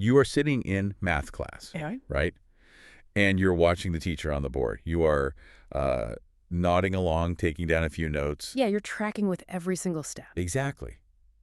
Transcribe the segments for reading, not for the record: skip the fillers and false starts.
You are sitting in math class, Yeah. right? And you're watching the teacher on the board. You are uh, nodding along, taking down a few notes. Yeah, you're tracking with every single step. Exactly.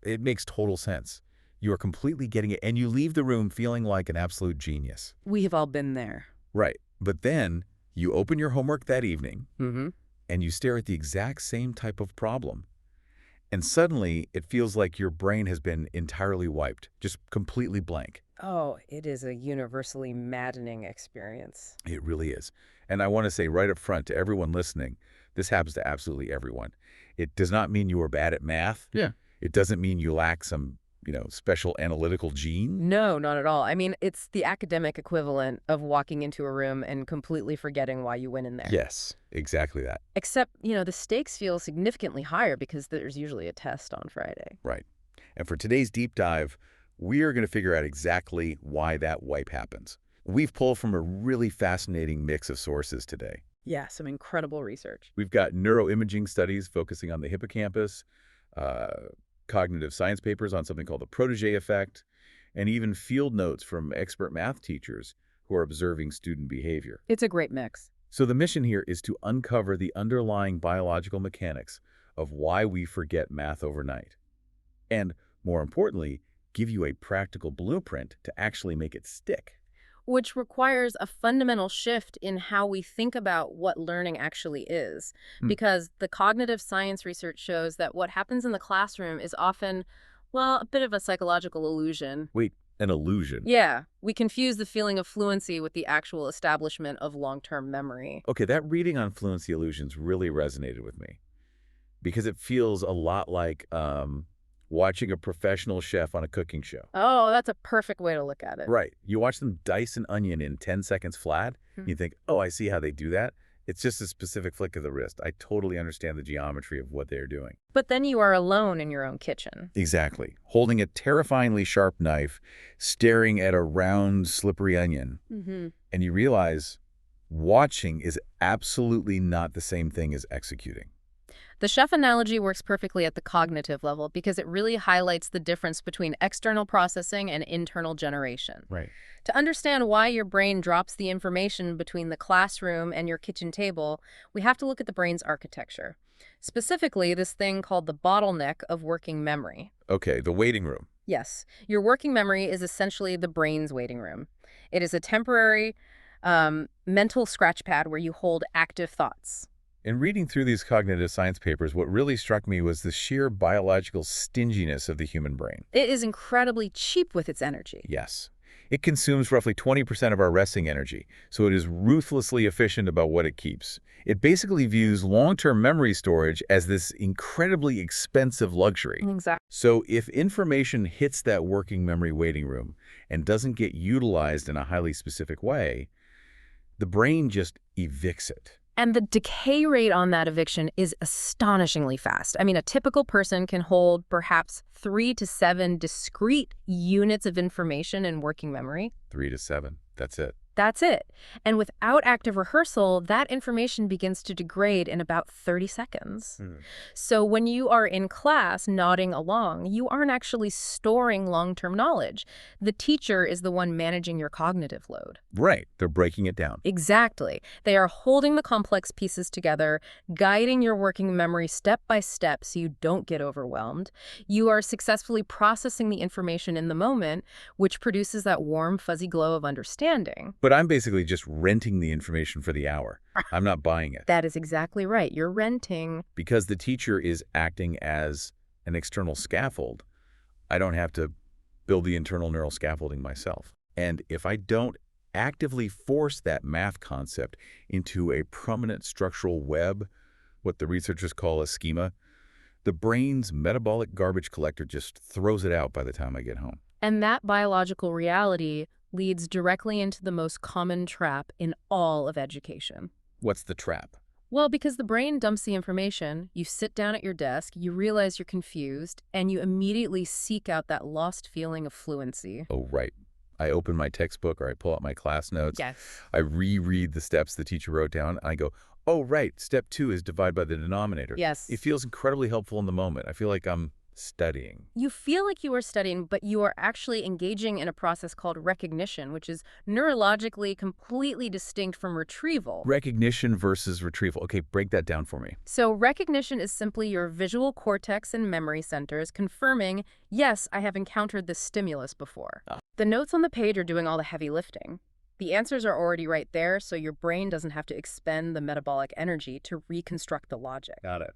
It makes total sense. You are completely getting it, and you leave the room feeling like an absolute genius. We have all been there. Right. But then you open your homework that evening, Mm-hmm. and you stare at the exact same type of problem. And suddenly, it feels like your brain has been entirely wiped, just completely blank. Oh, it is a universally maddening experience. It really is. And I want to say right up front to everyone listening, this happens to absolutely everyone. It does not mean you are bad at math. Yeah. It doesn't mean you lack some, special analytical gene. No, not at all. I mean, it's the academic equivalent of walking into a room and completely forgetting why you went in there. Yes, exactly that. Except, the stakes feel significantly higher because there's usually a test on Friday. Right. And for today's deep dive, we are going to figure out exactly why that wipe happens. We've pulled from a really fascinating mix of sources today. Yeah, some incredible research. We've got neuroimaging studies focusing on the hippocampus, cognitive science papers on something called the protege effect, and even field notes from expert math teachers who are observing student behavior. It's a great mix. So the mission here is to uncover the underlying biological mechanics of why we forget math overnight. And, more importantly, give you a practical blueprint to actually make it stick. Which requires a fundamental shift in how we think about what learning actually is. Because the cognitive science research shows that what happens in the classroom is often, well, a bit of a psychological illusion. Wait, an illusion? Yeah, we confuse the feeling of fluency with the actual establishment of long-term memory. Okay, that reading on fluency illusions really resonated with me because it feels a lot like watching a professional chef on a cooking show. Oh, that's a perfect way to look at it. Right. You watch them dice an onion in 10 seconds flat. You think, oh, I see how they do that. It's just a specific flick of the wrist. I totally understand the geometry of what they're doing. But then you are alone in your own kitchen. Exactly. Holding a terrifyingly sharp knife, staring at a round, slippery onion. And you realize watching is absolutely not the same thing as executing. The chef analogy works perfectly at the cognitive level because it really highlights the difference between external processing and internal generation. Right. To understand why your brain drops the information between the classroom and your kitchen table, we have to look at the brain's architecture. Specifically, this thing called the bottleneck of working memory. Okay, the waiting room. Yes, your working memory is essentially the brain's waiting room. It is a temporary mental scratch pad where you hold active thoughts. In reading through these cognitive science papers, what really struck me was the sheer biological stinginess of the human brain. It is incredibly cheap with its energy. Yes. It consumes roughly 20% of our resting energy, so it is ruthlessly efficient about what it keeps. It basically views long-term memory storage as this incredibly expensive luxury. Exactly. So if information hits that working memory waiting room and doesn't get utilized in a highly specific way, the brain just evicts it. And the decay rate on that eviction is astonishingly fast. I mean, a typical person can hold perhaps 3 to 7 discrete units of information in working memory. 3 to 7, that's it. That's it. And without active rehearsal, that information begins to degrade in about 30 seconds. So when you are in class nodding along, you aren't actually storing long-term knowledge. The teacher is the one managing your cognitive load. Right. They're breaking it down. Exactly. They are holding the complex pieces together, guiding your working memory step by step so you don't get overwhelmed. You are successfully processing the information in the moment, which produces that warm, fuzzy glow of understanding. But I'm basically just renting the information for the hour. I'm not buying it. That is exactly right. You're renting. Because the teacher is acting as an external scaffold, I don't have to build the internal neural scaffolding myself. And if I don't actively force that math concept into a prominent structural web, what the researchers call a schema, the brain's metabolic garbage collector just throws it out by the time I get home. And that biological reality leads directly into the most common trap in all of education. What's the trap? Well, because the brain dumps the information, you sit down at your desk, you realize you're confused, and you immediately seek out that lost feeling of fluency. Oh, right. I open my textbook or I pull out my class notes. Yes. I reread the steps the teacher wrote down, and I go, oh, right, step 2 is divide by the denominator. Yes. It feels incredibly helpful in the moment. I feel like I'm Studying. You feel like you are studying, but you are actually engaging in a process called recognition, which is neurologically completely distinct from retrieval. Recognition versus retrieval. Okay, break that down for me. So recognition is simply your visual cortex and memory centers confirming, yes, I have encountered this stimulus before. Ah. The notes on the page are doing all the heavy lifting. The answers are already right there, so your brain doesn't have to expend the metabolic energy to reconstruct the logic. Got it.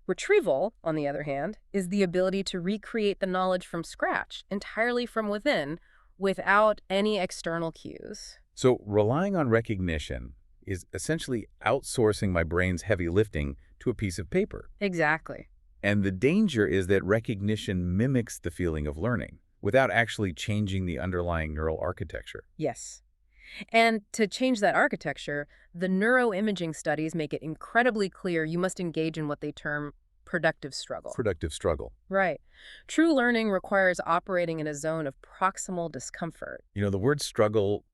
Retrieval, on the other hand, is the ability to recreate the knowledge from scratch, entirely from within, without any external cues. So relying on recognition is essentially outsourcing my brain's heavy lifting to a piece of paper. Exactly. And the danger is that recognition mimics the feeling of learning without actually changing the underlying neural architecture. Yes. And to change that architecture, the neuroimaging studies make it incredibly clear you must engage in what they term productive struggle. Productive struggle. Right. True learning requires operating in a zone of proximal discomfort. You know, the word struggle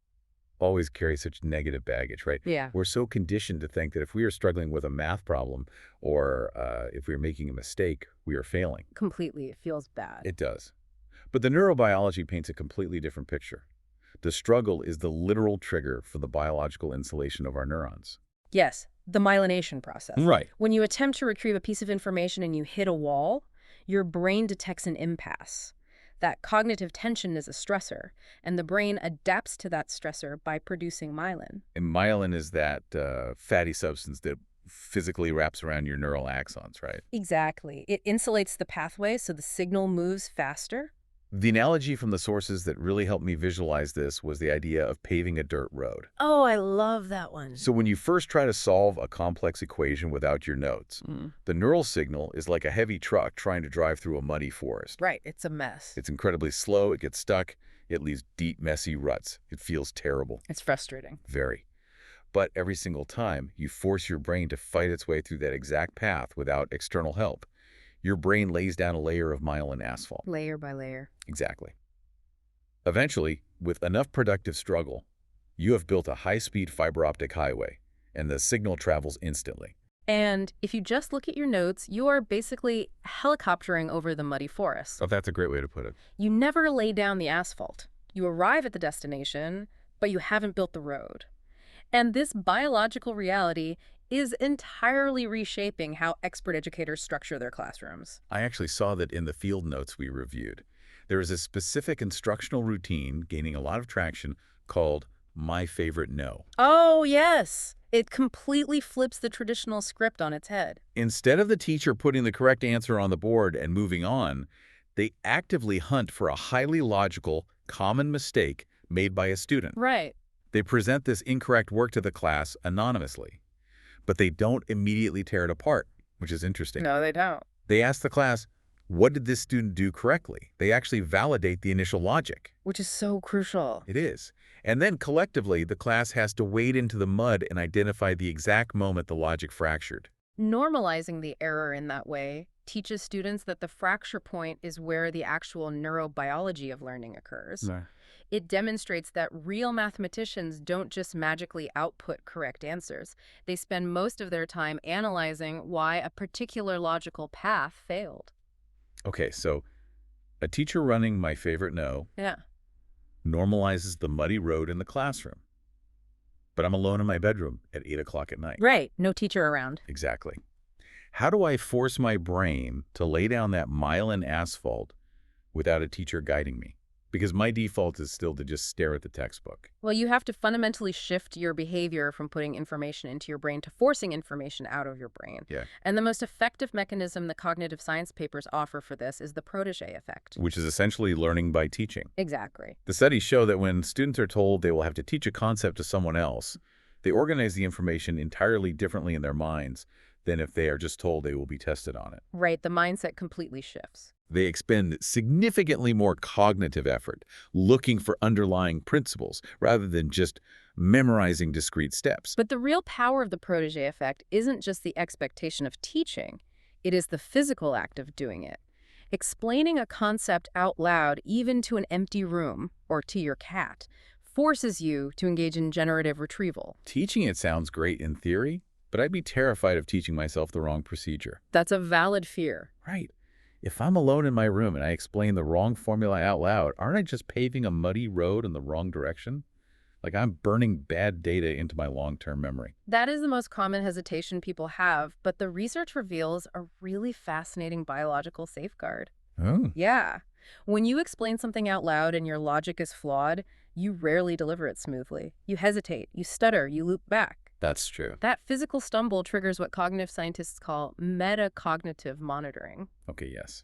always carries such negative baggage, right? Yeah. We're so conditioned to think that if we are struggling with a math problem or if we're making a mistake, we are failing. Completely. It feels bad. It does. But the neurobiology paints a completely different picture. The struggle is the literal trigger for the biological insulation of our neurons. Yes, the myelination process. Right. When you attempt to retrieve a piece of information and you hit a wall, your brain detects an impasse. That cognitive tension is a stressor, and the brain adapts to that stressor by producing myelin. And myelin is that fatty substance that physically wraps around your neural axons, right? Exactly. It insulates the pathway so the signal moves faster. The analogy from the sources that really helped me visualize this was the idea of paving a dirt road. Oh, I love that one. So when you first try to solve a complex equation without your notes, the neural signal is like a heavy truck trying to drive through a muddy forest. Right, it's a mess. It's incredibly slow, it gets stuck, it leaves deep, messy ruts. It feels terrible. It's frustrating. Very. But every single time, you force your brain to fight its way through that exact path without external help. Your brain lays down a layer of myelin asphalt. Layer by layer. Exactly. Eventually, with enough productive struggle, you have built a high-speed fiber optic highway, and the signal travels instantly. And if you just look at your notes, you are basically helicoptering over the muddy forest. Oh, that's a great way to put it. You never lay down the asphalt. You arrive at the destination, but you haven't built the road. And this biological reality is entirely reshaping how expert educators structure their classrooms. I actually saw that in the field notes we reviewed. There is a specific instructional routine gaining a lot of traction called My Favorite No. Oh, yes. It completely flips the traditional script on its head. Instead of the teacher putting the correct answer on the board and moving on, they actively hunt for a highly logical, common mistake made by a student. Right. They present this incorrect work to the class anonymously, but they don't immediately tear it apart, which is interesting. No, they don't. They ask the class, what did this student do correctly? They actually validate the initial logic. Which is so crucial. It is. And then collectively, the class has to wade into the mud and identify the exact moment the logic fractured. Normalizing the error in that way teaches students that the fracture point is where the actual neurobiology of learning occurs. No. It demonstrates that real mathematicians don't just magically output correct answers. They spend most of their time analyzing why a particular logical path failed. Okay, so a teacher running My Favorite No Yeah. normalizes the muddy road in the classroom. But I'm alone in my bedroom at 8 o'clock at night. Right. No teacher around. Exactly. How do I force my brain to lay down that myelin asphalt without a teacher guiding me? Because my default is still to just stare at the textbook. Well, you have to fundamentally shift your behavior from putting information into your brain to forcing information out of your brain. Yeah. And the most effective mechanism the cognitive science papers offer for this is the protege effect. Which is essentially learning by teaching. Exactly. The studies show that when students are told they will have to teach a concept to someone else, they organize the information entirely differently in their minds than if they are just told they will be tested on it. Right. The mindset completely shifts. They expend significantly more cognitive effort looking for underlying principles rather than just memorizing discrete steps. But the real power of the protege effect isn't just the expectation of teaching. It is the physical act of doing it. Explaining a concept out loud, even to an empty room or to your cat, forces you to engage in generative retrieval. Teaching it sounds great in theory, but I'd be terrified of teaching myself the wrong procedure. That's a valid fear. Right. If I'm alone in my room and I explain the wrong formula out loud, aren't I just paving a muddy road in the wrong direction? Like I'm burning bad data into my long-term memory. That is the most common hesitation people have, but the research reveals a really fascinating biological safeguard. Oh, Yeah. When you explain something out loud and your logic is flawed, you rarely deliver it smoothly. You hesitate, you stutter, you loop back. that's true. That physical stumble triggers what cognitive scientists call metacognitive monitoring. Okay, yes.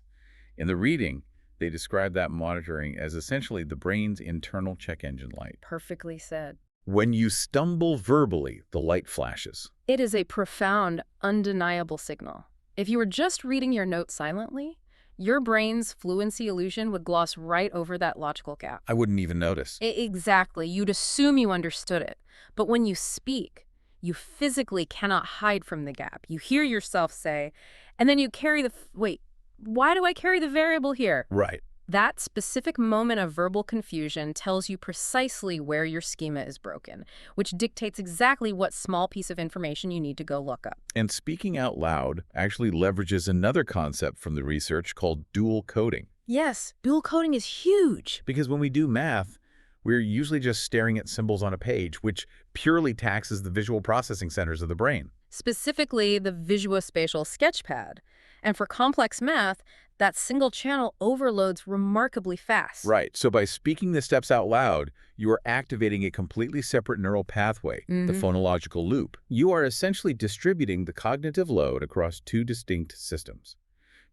In the reading, they describe that monitoring as essentially the brain's internal check engine light. Perfectly said. When you stumble verbally, the light flashes. It is a profound, undeniable signal. If you were just reading your notes silently, your brain's fluency illusion would gloss right over that logical gap. I wouldn't even notice. Exactly. You'd assume you understood it. But when you speak, you physically cannot hide from the gap. You hear yourself say, and then you carry wait, why do I carry the variable here? Right. That specific moment of verbal confusion tells you precisely where your schema is broken, which dictates exactly what small piece of information you need to go look up. And speaking out loud actually leverages another concept from the research called dual coding. Yes, dual coding is huge. Because when we do math, we're usually just staring at symbols on a page, which purely taxes the visual processing centers of the brain. Specifically, the visuospatial sketchpad. And for complex math, that single channel overloads remarkably fast. Right. So by speaking the steps out loud, you are activating a completely separate neural pathway, the phonological loop. You are essentially distributing the cognitive load across two distinct systems.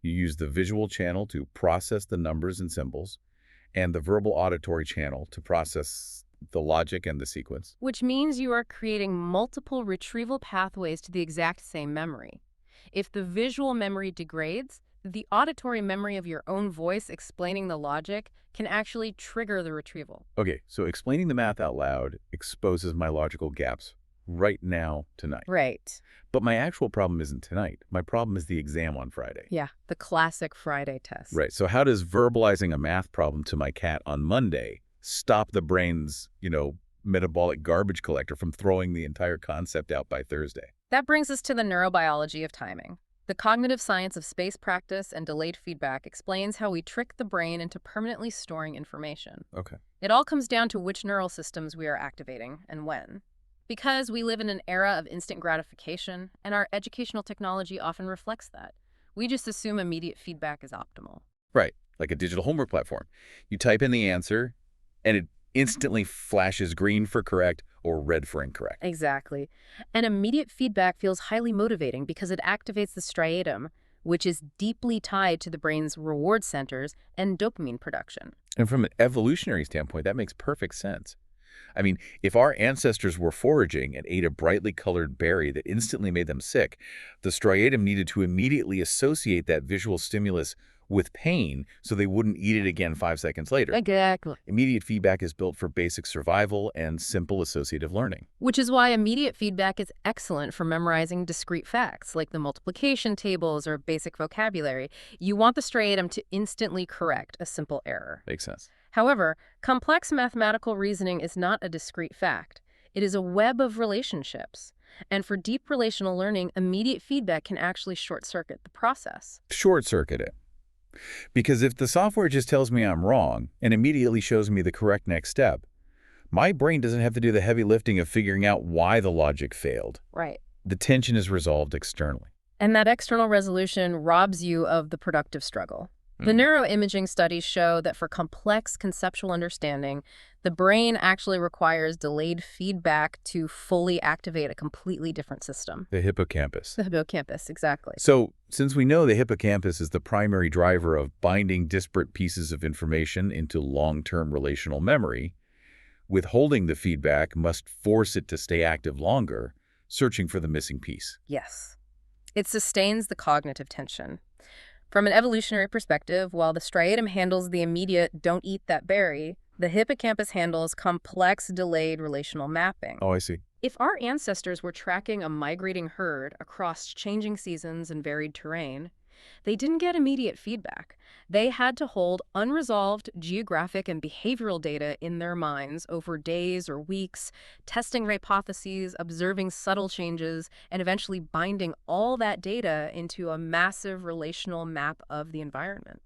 You use the visual channel to process the numbers and symbols, and the verbal auditory channel to process the logic and the sequence. Which means you are creating multiple retrieval pathways to the exact same memory. If the visual memory degrades, the auditory memory of your own voice explaining the logic can actually trigger the retrieval. Okay, so explaining the math out loud exposes my logical gaps right now, tonight. Right. But my actual problem isn't tonight. My problem is the exam on Friday. Yeah, the classic Friday test. Right, so how does verbalizing a math problem to my cat on Monday stop the brain's, metabolic garbage collector from throwing the entire concept out by Thursday? That brings us to the neurobiology of timing. The cognitive science of space practice and delayed feedback explains how we trick the brain into permanently storing information. Okay. It all comes down to which neural systems we are activating and when. Because we live in an era of instant gratification, and our educational technology often reflects that, we just assume immediate feedback is optimal. Right, like a digital homework platform. You type in the answer, and it instantly flashes green for correct or red for incorrect. Exactly. And immediate feedback feels highly motivating because it activates the striatum, which is deeply tied to the brain's reward centers and dopamine production. And from an evolutionary standpoint, that makes perfect sense. I mean, if our ancestors were foraging and ate a brightly colored berry that instantly made them sick, the striatum needed to immediately associate that visual stimulus with pain so they wouldn't eat it again 5 seconds later. Exactly. Immediate feedback is built for basic survival and simple associative learning. Which is why immediate feedback is excellent for memorizing discrete facts, like the multiplication tables or basic vocabulary. You want the striatum to instantly correct a simple error. Makes sense. However, complex mathematical reasoning is not a discrete fact. It is a web of relationships. And for deep relational learning, immediate feedback can actually short-circuit the process. Short-circuit it. Because if the software just tells me I'm wrong and immediately shows me the correct next step, my brain doesn't have to do the heavy lifting of figuring out why the logic failed. Right. The tension is resolved externally. And that external resolution robs you of the productive struggle. The neuroimaging studies show that for complex conceptual understanding, the brain actually requires delayed feedback to fully activate a completely different system. The hippocampus. The hippocampus, exactly. So, since we know the hippocampus is the primary driver of binding disparate pieces of information into long-term relational memory, withholding the feedback must force it to stay active longer, searching for the missing piece. Yes. It sustains the cognitive tension. From an evolutionary perspective, while the striatum handles the immediate "don't eat that berry," the hippocampus handles complex, delayed relational mapping. Oh, I see. If our ancestors were tracking a migrating herd across changing seasons and varied terrain, They didn't get immediate feedback. They had to hold unresolved geographic and behavioral data in their minds over days or weeks, testing hypotheses, observing subtle changes, and eventually binding all that data into a massive relational map of the environment.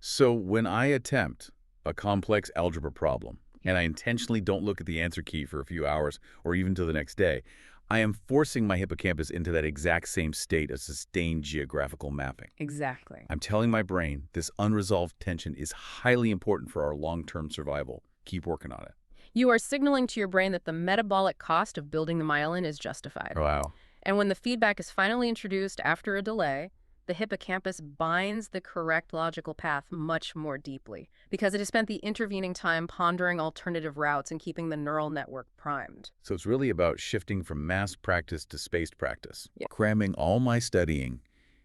So when I attempt a complex algebra problem, and I intentionally don't look at the answer key for a few hours or even till the next day, I am forcing my hippocampus into that exact same state of sustained geographical mapping. Exactly. I'm telling my brain this unresolved tension is highly important for our long-term survival. Keep working on it. You are signaling to your brain that the metabolic cost of building the myelin is justified. Wow. And when the feedback is finally introduced after a delay, the hippocampus binds the correct logical path much more deeply because it has spent the intervening time pondering alternative routes and keeping the neural network primed. So it's really about shifting from mass practice to spaced practice. Yeah. Cramming all my studying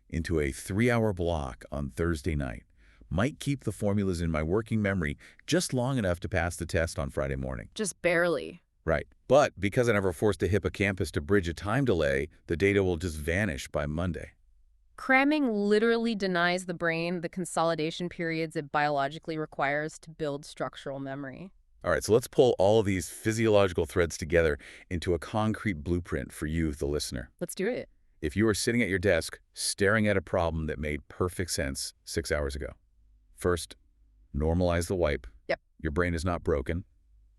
into a 3-hour block on Thursday night might keep the formulas in my working memory just long enough to pass the test on Friday morning. Just barely. Right. But because I never forced the hippocampus to bridge a time delay, the data will just vanish by Monday. Cramming literally denies the brain the consolidation periods it biologically requires to build structural memory. All right, so let's pull all of these physiological threads together into a concrete blueprint for you, the listener. Let's do it. If you are sitting at your desk staring at a problem that made perfect sense 6 hours ago, first, normalize the wipe. Yep. Your brain is not broken.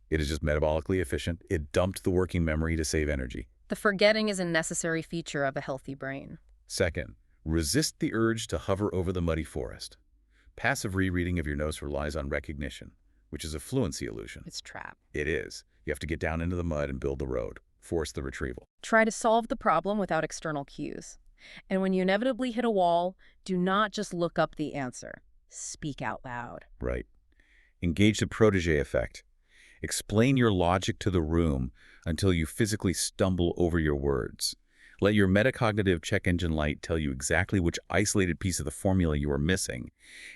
It is just metabolically efficient. It dumped the working memory to save energy. The forgetting is a necessary feature of a healthy brain. Second, resist the urge to hover over the muddy forest. Passive rereading of your notes relies on recognition, which is a fluency illusion. It's a trap. It is. You have to get down into the mud and build the road. Force the retrieval. Try to solve the problem without external cues. And when you inevitably hit a wall, do not just look up the answer. Speak out loud. Right. Engage the protege effect. Explain your logic to the room until you physically stumble over your words. Let your metacognitive check engine light tell you exactly which isolated piece of the formula you are missing,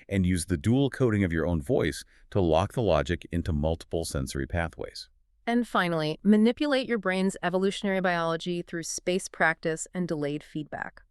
and use the dual coding of your own voice to lock the logic into multiple sensory pathways. And finally, manipulate your brain's evolutionary biology through space practice and delayed feedback.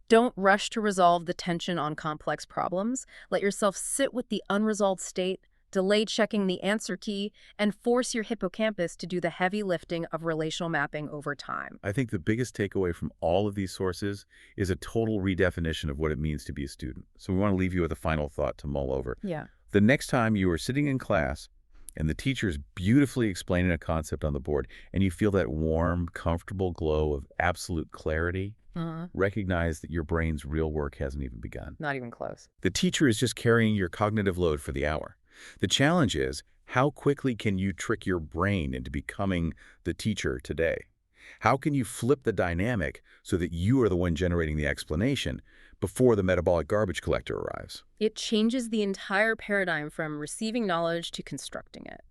Don't rush to resolve the tension on complex problems. Let yourself sit with the unresolved state, delay checking the answer key, and force your hippocampus to do the heavy lifting of relational mapping over time. I think the biggest takeaway from all of these sources is a total redefinition of what it means to be a student. So we want to leave you with a final thought to mull over. Yeah. The next time you are sitting in class and the teacher is beautifully explaining a concept on the board and you feel that warm, comfortable glow of absolute clarity, recognize that your brain's real work hasn't even begun. Not even close. The teacher is just carrying your cognitive load for the hour. The challenge is, how quickly can you trick your brain into becoming the teacher today? How can you flip the dynamic so that you are the one generating the explanation before the metabolic garbage collector arrives? It changes the entire paradigm from receiving knowledge to constructing it.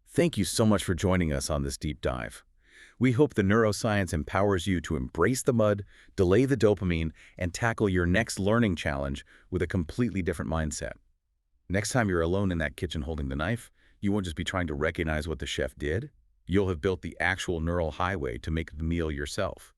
Thank you so much for joining us on this deep dive. We hope the neuroscience empowers you to embrace the mud, delay the dopamine, and tackle your next learning challenge with a completely different mindset. Next time you're alone in that kitchen holding the knife, you won't just be trying to recognize what the chef did. You'll have built the actual neural highway to make the meal yourself.